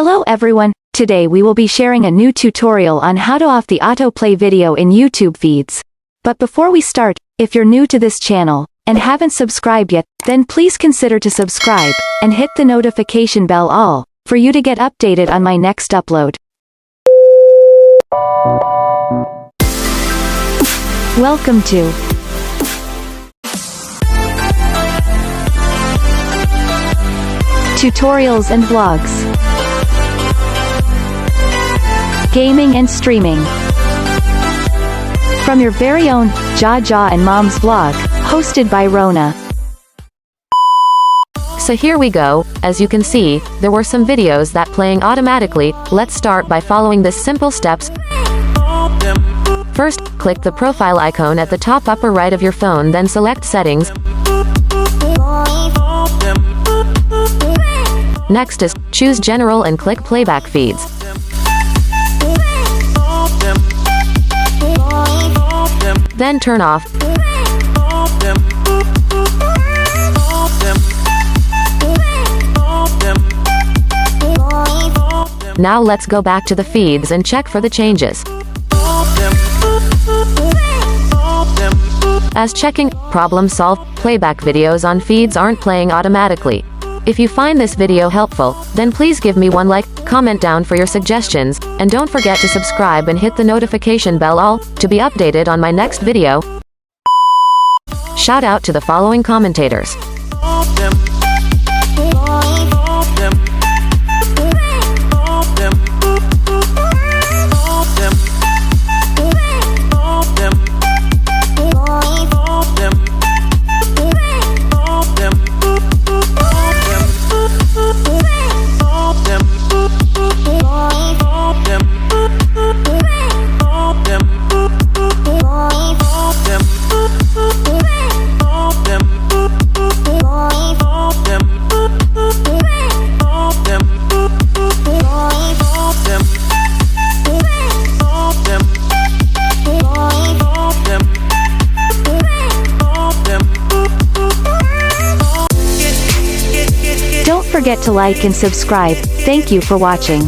Hello everyone, today we will be sharing a new tutorial on how to off the autoplay video in YouTube feeds. But before we start, if you're new to this channel, and haven't subscribed yet, then please consider to subscribe, and hit the notification bell all, for you to get updated on my next upload. Welcome to Tutorials and Vlogs, Gaming and Streaming, from your very own JhaJha and Mom's Vlog, hosted by Rona. So here we go. As you can see, there were some videos that playing automatically. Let's start by following this simple steps. First, click the profile icon at the top upper right of your phone, then select Settings. Next is, choose General and click Playback Feeds. Then turn off. Now let's go back to the feeds and check for the changes. As checking, problem solved, playback videos on feeds aren't playing automatically. If you find this video helpful, then please give me one like, comment down for your suggestions, and don't forget to subscribe and hit the notification bell all, to be updated on my next video. Shout out to the following commentators. Don't forget to like and subscribe. Thank you for watching.